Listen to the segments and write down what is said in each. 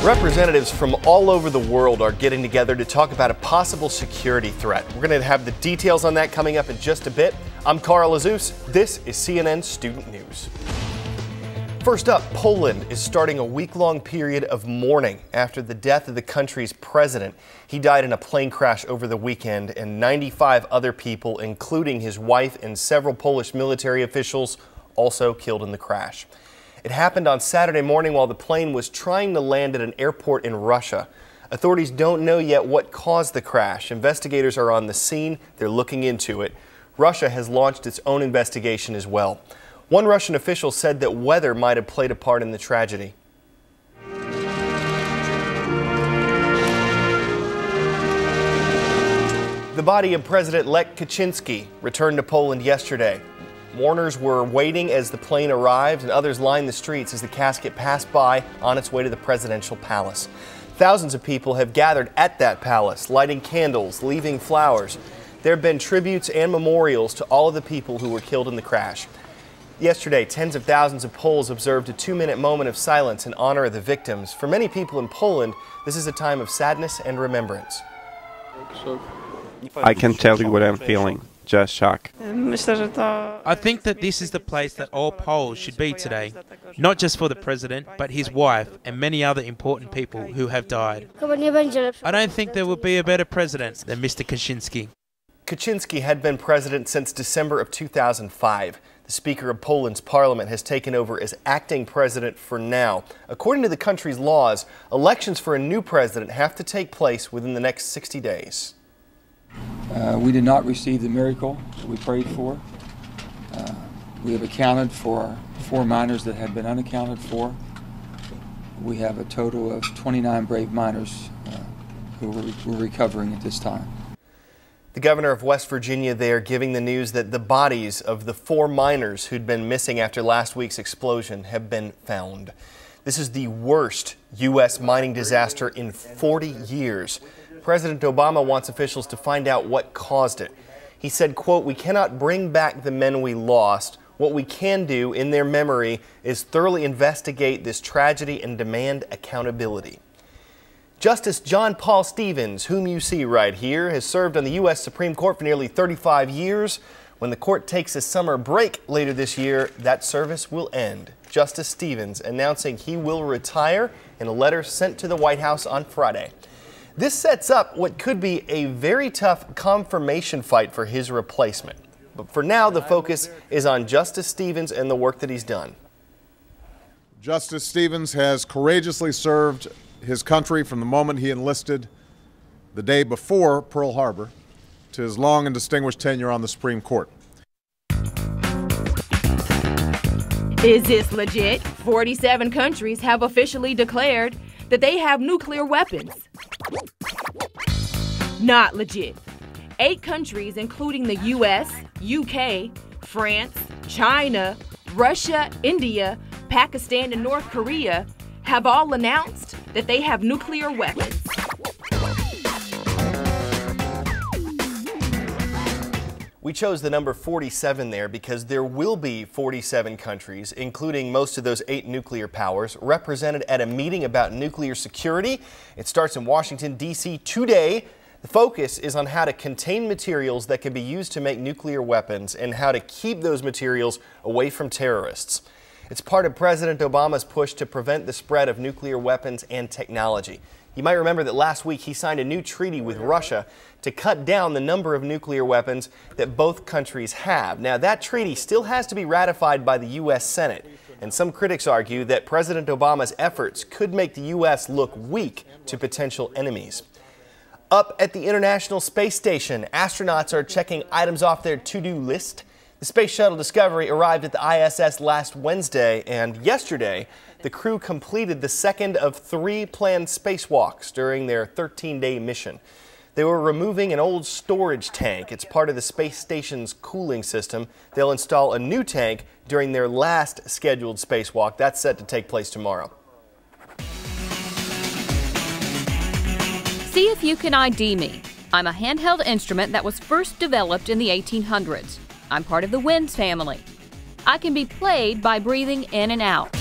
Representatives from all over the world are getting together to talk about a possible security threat. We're going to have the details on that coming up in just a bit. I'm Carl Azus. This is CNN Student News. First up, Poland is starting a week-long period of mourning after the death of the country's president. He died in a plane crash over the weekend, and 95 other people, including his wife and several Polish military officials, also killed in the crash. It happened on Saturday morning while the plane was trying to land at an airport in Russia. Authorities don't know yet what caused the crash. Investigators are on the scene. They're looking into it. Russia has launched its own investigation as well. One Russian official said that weather might have played a part in the tragedy. The body of President Lech Kaczynski returned to Poland yesterday. Mourners were waiting as the plane arrived, and others lined the streets as the casket passed by on its way to the presidential palace. Thousands of people have gathered at that palace, lighting candles, leaving flowers. There have been tributes and memorials to all of the people who were killed in the crash. Yesterday, tens of thousands of Poles observed a 2-minute moment of silence in honor of the victims. For many people in Poland, this is a time of sadness and remembrance. I can tell you what I'm feeling. Just shock. I think that this is the place that all Poles should be today, not just for the president, but his wife and many other important people who have died. I don't think there will be a better president than Mr. Kaczynski. Kaczynski had been president since December of 2005. The Speaker of Poland's parliament has taken over as acting president for now. According to the country's laws, elections for a new president have to take place within the next 60 days. We did not receive the miracle that we prayed for. We have accounted for 4 miners that had been unaccounted for. We have a total of 29 brave miners who were recovering at this time. The governor of West Virginia there giving the news that the bodies of the 4 miners who'd been missing after last week's explosion have been found. This is the worst U.S. mining disaster in 40 years. President Obama wants officials to find out what caused it. He said, quote, "We cannot bring back the men we lost. What we can do in their memory is thoroughly investigate this tragedy and demand accountability." Justice John Paul Stevens, whom you see right here, has served on the U.S. Supreme Court for nearly 35 years. When the court takes a summer break later this year, that service will end. Justice Stevens announcing he will retire in a letter sent to the White House on Friday. This sets up what could be a very tough confirmation fight for his replacement. But for now, the focus is on Justice Stevens and the work that he's done. Justice Stevens has courageously served his country from the moment he enlisted the day before Pearl Harbor to his long and distinguished tenure on the Supreme Court. Is this legit? 47 countries have officially declared that they have nuclear weapons. Not legit. 8 countries, including the U.S., UK, France, China, Russia, India, Pakistan, and North Korea, have all announced that they have nuclear weapons. We chose the number 47 there because there will be 47 countries, including most of those 8 nuclear powers, represented at a meeting about nuclear security. It starts in Washington, D.C. today. The focus is on how to contain materials that can be used to make nuclear weapons and how to keep those materials away from terrorists. It's part of President Obama's push to prevent the spread of nuclear weapons and technology. You might remember that last week he signed a new treaty with Russia to cut down the number of nuclear weapons that both countries have. Now, that treaty still has to be ratified by the U.S. Senate, and some critics argue that President Obama's efforts could make the U.S. look weak to potential enemies. Up at the International Space Station, astronauts are checking items off their to-do list. The Space Shuttle Discovery arrived at the ISS last Wednesday, and yesterday, the crew completed the second of 3 planned spacewalks during their 13-day mission. They were removing an old storage tank. It's part of the space station's cooling system. They'll install a new tank during their last scheduled spacewalk. That's set to take place tomorrow. See if you can ID me. I'm a handheld instrument that was first developed in the 1800s. I'm part of the winds family. I can be played by breathing in and out.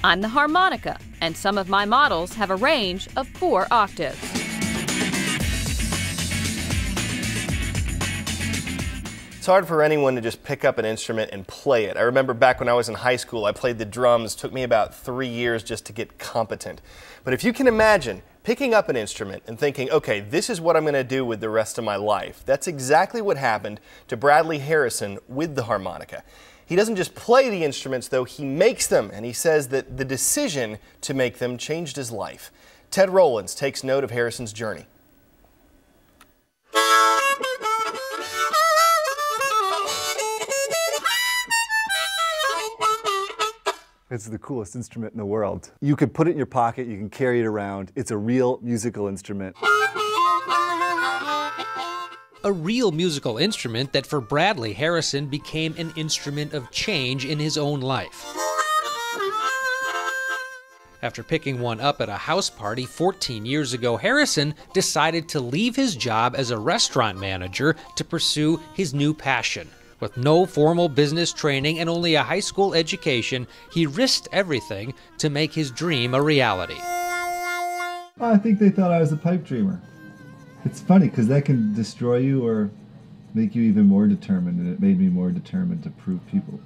I'm the harmonica. and some of my models have a range of 4 octaves. It's hard for anyone to just pick up an instrument and play it. I remember back when I was in high school, I played the drums. It took me about 3 years just to get competent. But if you can imagine picking up an instrument and thinking, okay, this is what I'm going to do with the rest of my life, that's exactly what happened to Bradley Harrison with the harmonica. He doesn't just play the instruments, though, he makes them, and he says that the decision to make them changed his life. Ted Rowlands takes note of Harrison's journey. It's the coolest instrument in the world. You could put it in your pocket, you can carry it around. It's a real musical instrument. A real musical instrument that for Bradley Harrison became an instrument of change in his own life. After picking one up at a house party 14 years ago, Harrison decided to leave his job as a restaurant manager to pursue his new passion. With no formal business training and only a high school education, he risked everything to make his dream a reality. I think they thought I was a pipe dreamer. It's funny because that can destroy you or make you even more determined, and it made me more determined to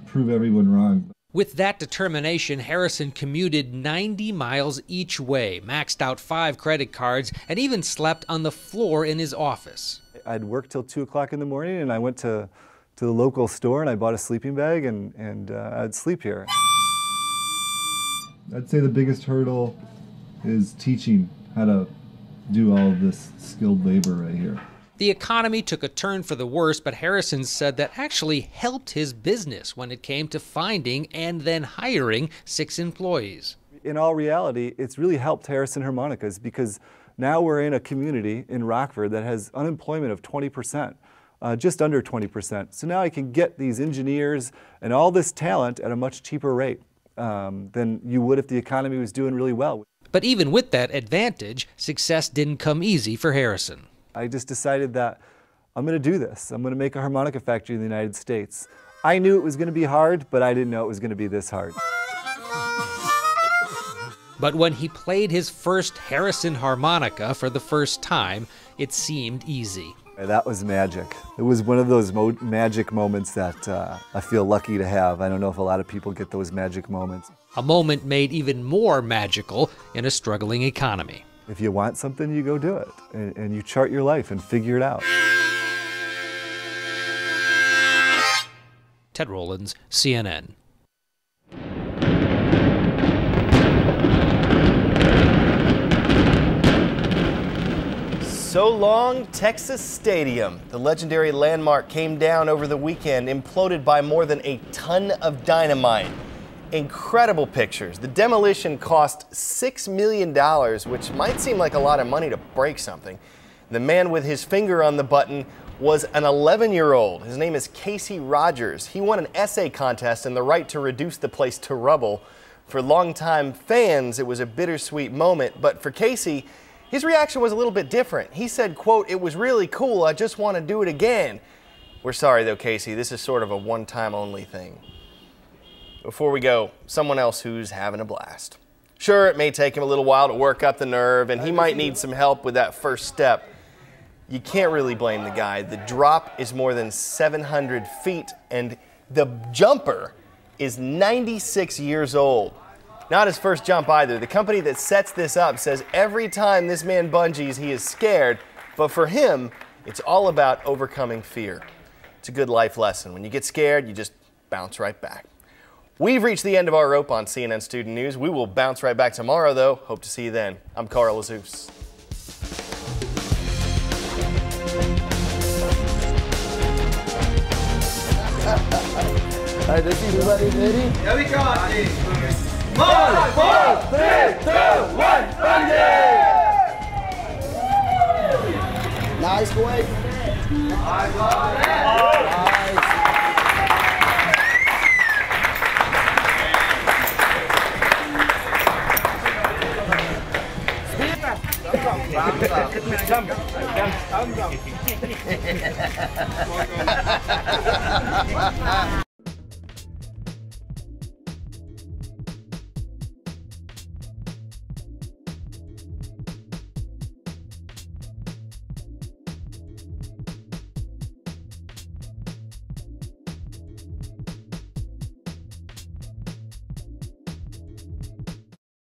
prove everyone wrong. With that determination, Harrison commuted 90 miles each way, maxed out 5 credit cards, and even slept on the floor in his office. I'd work till 2 o'clock in the morning, and I went to the local store and I bought a sleeping bag, and I'd sleep here. I'd say the biggest hurdle is teaching how to do all of this skilled labor right here. The economy took a turn for the worse, but Harrison said that actually helped his business when it came to finding and then hiring 6 employees. In all reality, it's really helped Harrison Harmonicas because now we're in a community in Rockford that has unemployment of 20%. Just under 20%. So now I can get these engineers and all this talent at a much cheaper rate than you would if the economy was doing really well. But even with that advantage, success didn't come easy for Harrison. I just decided that I'm going to do this. I'm going to make a harmonica factory in the United States. I knew it was going to be hard, but I didn't know it was going to be this hard. But when he played his first Harrison harmonica for the first time, it seemed easy. That was magic. It was one of those magic moments that I feel lucky to have. I don't know if a lot of people get those magic moments. A moment made even more magical in a struggling economy. If you want something, you go do it, and you chart your life and figure it out. Ted Rowlands, CNN. So long, Texas Stadium. The legendary landmark came down over the weekend, imploded by more than a ton of dynamite. Incredible pictures. The demolition cost $6 million, which might seem like a lot of money to break something. The man with his finger on the button was an 11-year-old. His name is Casey Rogers. He won an essay contest and the right to reduce the place to rubble. For longtime fans, it was a bittersweet moment, but for Casey, his reaction was a little bit different. He said, quote, "It was really cool, I just want to do it again." We're sorry though, Casey, this is sort of a one-time only thing. Before we go, someone else who's having a blast. Sure, it may take him a little while to work up the nerve, and he might need some help with that first step. You can't really blame the guy. The drop is more than 700 feet, and the jumper is 96 years old. Not his first jump either. The company that sets this up says every time this man bungees, he is scared, but for him, it's all about overcoming fear. It's a good life lesson. When you get scared, you just bounce right back. We've reached the end of our rope on CNN Student News. We will bounce right back tomorrow, though. Hope to see you then. I'm Carl Azus. All right, is everybody ready? Here we go, Steve. 5, 4, 3, 2, 1, bungee! Nice boy. I love it. Nice.